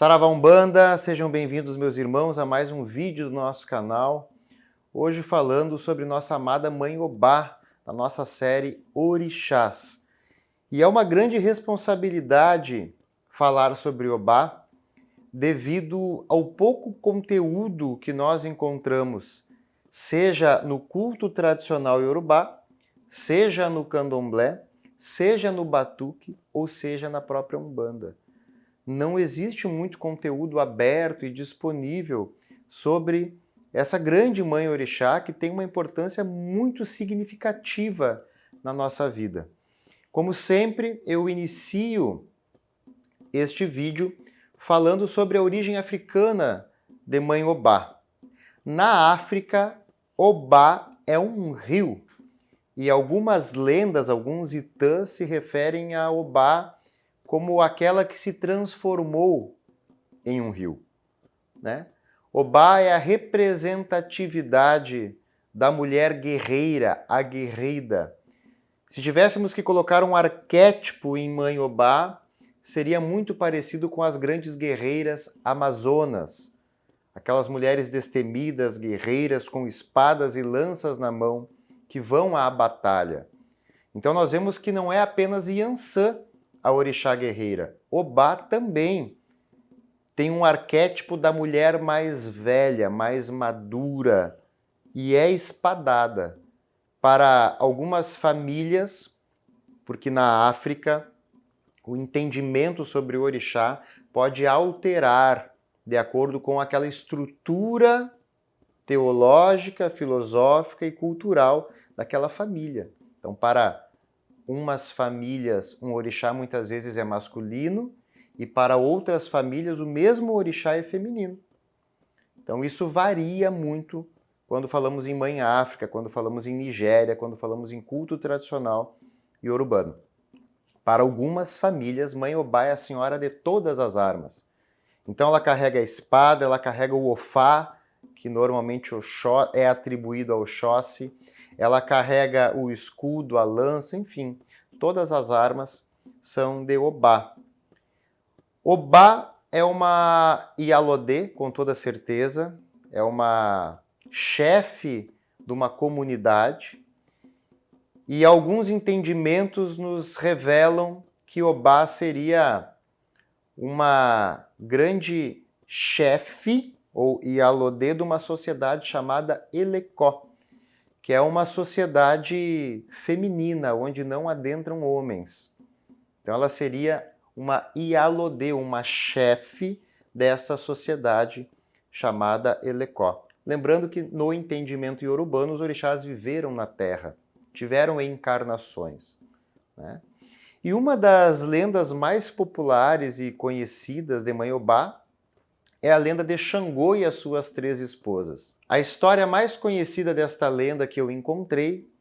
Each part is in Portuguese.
Saravá Umbanda, sejam bem-vindos, meus irmãos, a mais um vídeo do nosso canal. Hoje falando sobre nossa amada Mãe Obá, da nossa série Orixás. E é uma grande responsabilidade falar sobre Obá, devido ao pouco conteúdo que nós encontramos, seja no culto tradicional iorubá, seja no candomblé, seja no batuque ou seja na própria Umbanda. Não existe muito conteúdo aberto e disponível sobre essa grande mãe orixá que tem uma importância muito significativa na nossa vida. Como sempre, eu inicio este vídeo falando sobre a origem africana de Mãe Obá. Na África, Obá é um rio e algumas lendas, alguns itãs se referem a Obá como aquela que se transformou em um rio, né? Obá é a representatividade da mulher guerreira, a guerreira. Se tivéssemos que colocar um arquétipo em Mãe Obá, seria muito parecido com as grandes guerreiras amazonas, aquelas mulheres destemidas, guerreiras, com espadas e lanças na mão, que vão à batalha. Então nós vemos que não é apenas Iansã, a orixá guerreira. Obá também tem um arquétipo da mulher mais velha, mais madura, e é espadada. Para algumas famílias, porque na África o entendimento sobre o orixá pode alterar de acordo com aquela estrutura teológica, filosófica e cultural daquela família. Então, para umas famílias, um orixá muitas vezes é masculino e para outras famílias o mesmo orixá é feminino. Então isso varia muito quando falamos em Mãe África, quando falamos em Nigéria, quando falamos em culto tradicional iorubano. Para algumas famílias, Mãe Obá é a senhora de todas as armas. Então ela carrega a espada, ela carrega o ofá, que normalmente é atribuído ao Oxóssi, ela carrega o escudo, a lança, enfim, todas as armas são de Obá. Obá é uma Ialodê, com toda certeza, é uma chefe de uma comunidade, e alguns entendimentos nos revelam que Obá seria uma grande chefe, ou Ialodê, de uma sociedade chamada Elecó, que é uma sociedade feminina, onde não adentram homens. Então ela seria uma Ialodê, uma chefe dessa sociedade chamada Elecó. Lembrando que no entendimento iorubano os orixás viveram na terra, tiveram encarnações, né? E uma das lendas mais populares e conhecidas de Mãe Obá é a lenda de Xangô e as suas 3 esposas. A história mais conhecida desta lenda que eu encontrei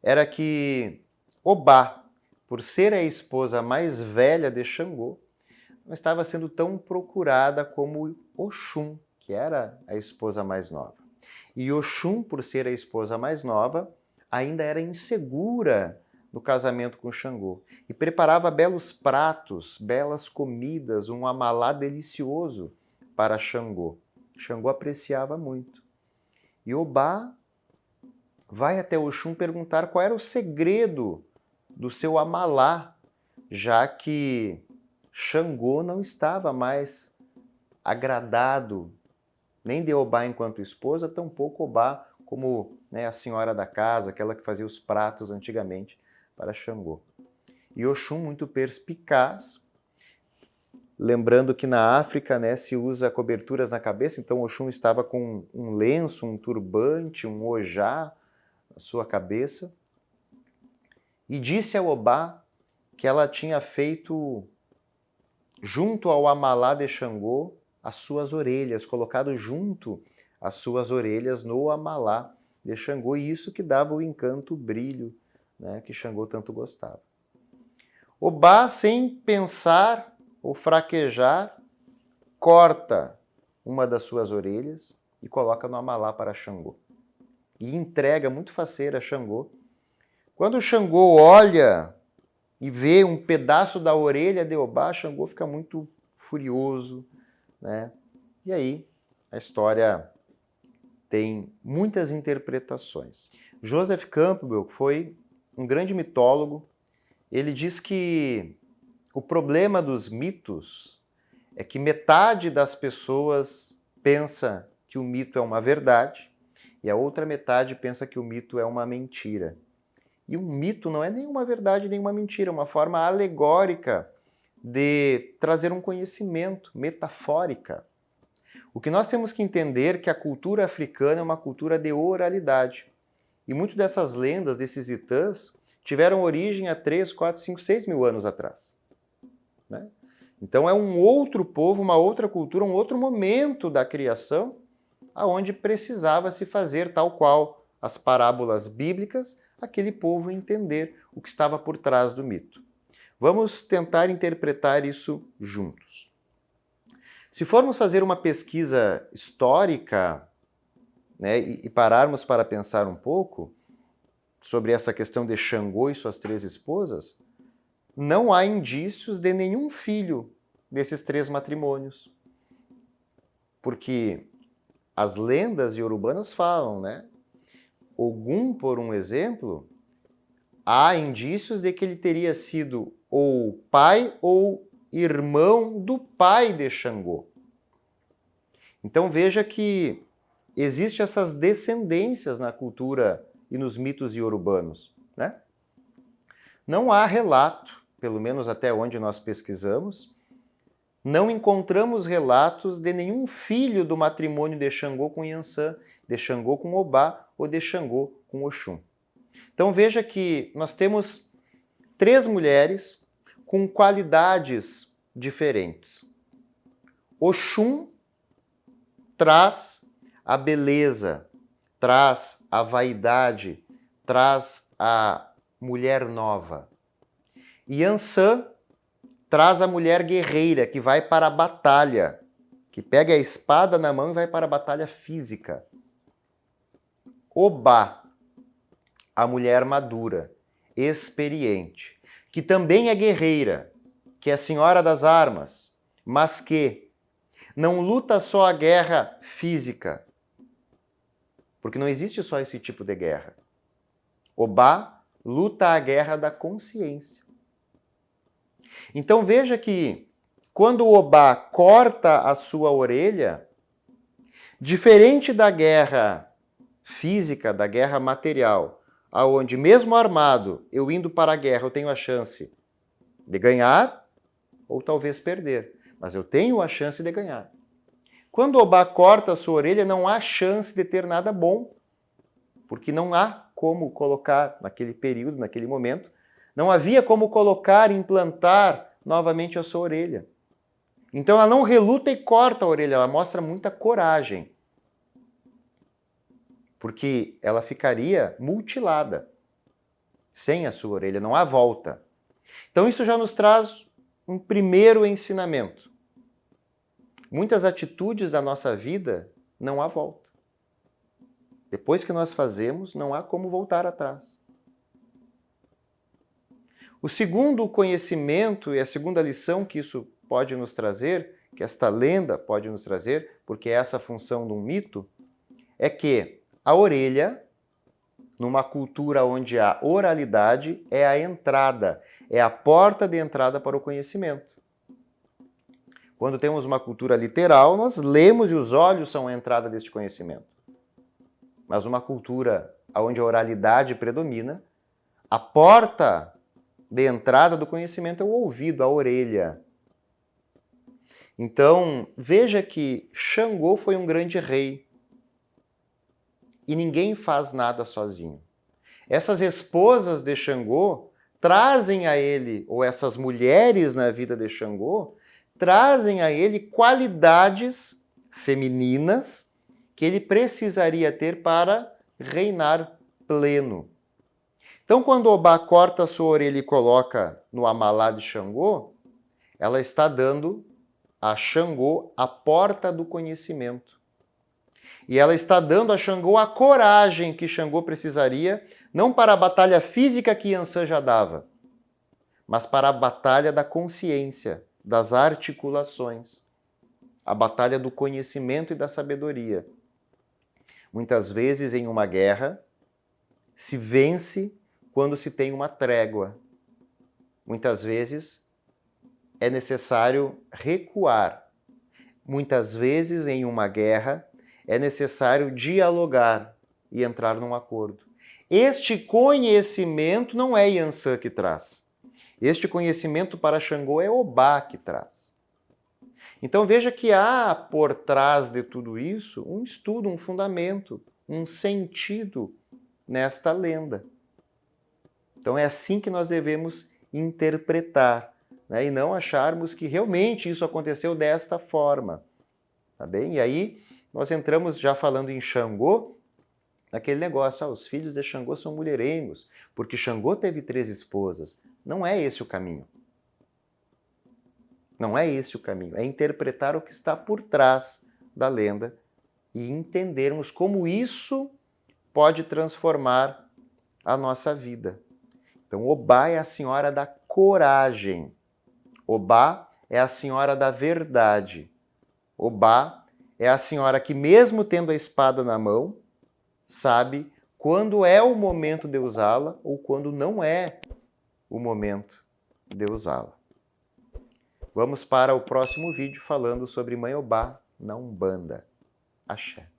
era que Obá, por ser a esposa mais velha de Xangô, não estava sendo tão procurada como Oxum, que era a esposa mais nova. E Oxum, por ser a esposa mais nova, ainda era insegura no casamento com Xangô e preparava belos pratos, belas comidas, um amalá delicioso para Xangô. Xangô apreciava muito. E Obá vai até Oxum perguntar qual era o segredo do seu amalá, já que Xangô não estava mais agradado nem de Obá enquanto esposa, tampouco Obá como, né, a senhora da casa, aquela que fazia os pratos antigamente para Xangô. E Oxum, muito perspicaz, lembrando que na África, né, se usa coberturas na cabeça, então Oxum estava com um lenço, um turbante, um ojá na sua cabeça, e disse a Obá que ela tinha feito, junto ao amalá de Xangô, as suas orelhas, colocado junto às suas orelhas no amalá de Xangô, e isso que dava o encanto, o brilho, né, que Xangô tanto gostava. Obá, sem pensar ou fraquejar, corta uma das suas orelhas e coloca no amalá para Xangô. E entrega muito faceira a Xangô. Quando Xangô olha e vê um pedaço da orelha de Obá, Xangô fica muito furioso, né? E aí a história tem muitas interpretações. Joseph Campbell foi um grande mitólogo. Ele diz que o problema dos mitos é que metade das pessoas pensa que o mito é uma verdade e a outra metade pensa que o mito é uma mentira. E um mito não é nenhuma verdade, nenhuma mentira, é uma forma alegórica de trazer um conhecimento, metafórica. O que nós temos que entender é que a cultura africana é uma cultura de oralidade. E muitas dessas lendas, desses itãs, tiveram origem há 3, 4, 5, 6 mil anos atrás. Né? Então é um outro povo, uma outra cultura, um outro momento da criação, aonde precisava se fazer tal qual as parábolas bíblicas, aquele povo entender o que estava por trás do mito. Vamos tentar interpretar isso juntos. Se formos fazer uma pesquisa histórica, né, e pararmos para pensar um pouco sobre essa questão de Xangô e suas 3 esposas, não há indícios de nenhum filho desses 3 matrimônios. Porque as lendas iorubanas falam, né? Ogum, por um exemplo, há indícios de que ele teria sido ou pai ou irmão do pai de Xangô. Então veja que existem essas descendências na cultura e nos mitos iorubanos, né? Não há relato, pelo menos até onde nós pesquisamos, não encontramos relatos de nenhum filho do matrimônio de Xangô com Yansan, de Xangô com Obá ou de Xangô com Oxum. Então veja que nós temos 3 mulheres com qualidades diferentes. Oxum traz a beleza, traz a vaidade, traz a mulher nova. Yansan traz a mulher guerreira, que vai para a batalha, que pega a espada na mão e vai para a batalha física. Obá, a mulher madura, experiente, que também é guerreira, que é a senhora das armas, mas que não luta só a guerra física, porque não existe só esse tipo de guerra. Obá luta a guerra da consciência. Então veja que quando o Obá corta a sua orelha, diferente da guerra física, da guerra material, aonde mesmo armado, eu indo para a guerra, eu tenho a chance de ganhar ou talvez perder, mas eu tenho a chance de ganhar. Quando o Obá corta a sua orelha, não há chance de ter nada bom, porque não há como colocar naquele período, naquele momento, não havia como colocar, implantar novamente a sua orelha. Então ela não reluta e corta a orelha, ela mostra muita coragem. Porque ela ficaria mutilada sem a sua orelha, não há volta. Então isso já nos traz um primeiro ensinamento. Muitas atitudes da nossa vida não há volta. Depois que nós fazemos, não há como voltar atrás. O segundo conhecimento e a segunda lição que isso pode nos trazer, que esta lenda pode nos trazer, porque é essa a função de um mito, é que a orelha, numa cultura onde há oralidade, é a entrada, é a porta de entrada para o conhecimento. Quando temos uma cultura literal, nós lemos e os olhos são a entrada deste conhecimento. Mas uma cultura onde a oralidade predomina, a porta de entrada do conhecimento é o ouvido, a orelha. Então, veja que Xangô foi um grande rei. E ninguém faz nada sozinho. Essas esposas de Xangô trazem a ele, ou essas mulheres na vida de Xangô, trazem a ele qualidades femininas que ele precisaria ter para reinar pleno. Então, quando Obá corta a sua orelha e coloca no amalá de Xangô, ela está dando a Xangô a porta do conhecimento. E ela está dando a Xangô a coragem que Xangô precisaria, não para a batalha física que Yansan já dava, mas para a batalha da consciência, das articulações. a batalha do conhecimento e da sabedoria. Muitas vezes, em uma guerra, se vence quando se tem uma trégua. Muitas vezes, é necessário recuar. Muitas vezes, em uma guerra, é necessário dialogar e entrar num acordo. Este conhecimento não é Yansan que traz. Este conhecimento para Xangô é Obá que traz. Então veja que há por trás de tudo isso um estudo, um fundamento, um sentido nesta lenda. Então é assim que nós devemos interpretar, né? E não acharmos que realmente isso aconteceu desta forma. Tá bem? E aí nós entramos já falando em Xangô, naquele negócio, os filhos de Xangô são mulherengos, porque Xangô teve 3 esposas. Não é esse o caminho. Não é esse o caminho. É interpretar o que está por trás da lenda e entendermos como isso pode transformar a nossa vida. Então, Obá é a senhora da coragem. Obá é a senhora da verdade. Obá é a senhora que, mesmo tendo a espada na mão, sabe quando é o momento de usá-la ou quando não é o momento de usá-la. Vamos para o próximo vídeo falando sobre Mãe Obá na Umbanda. Axé.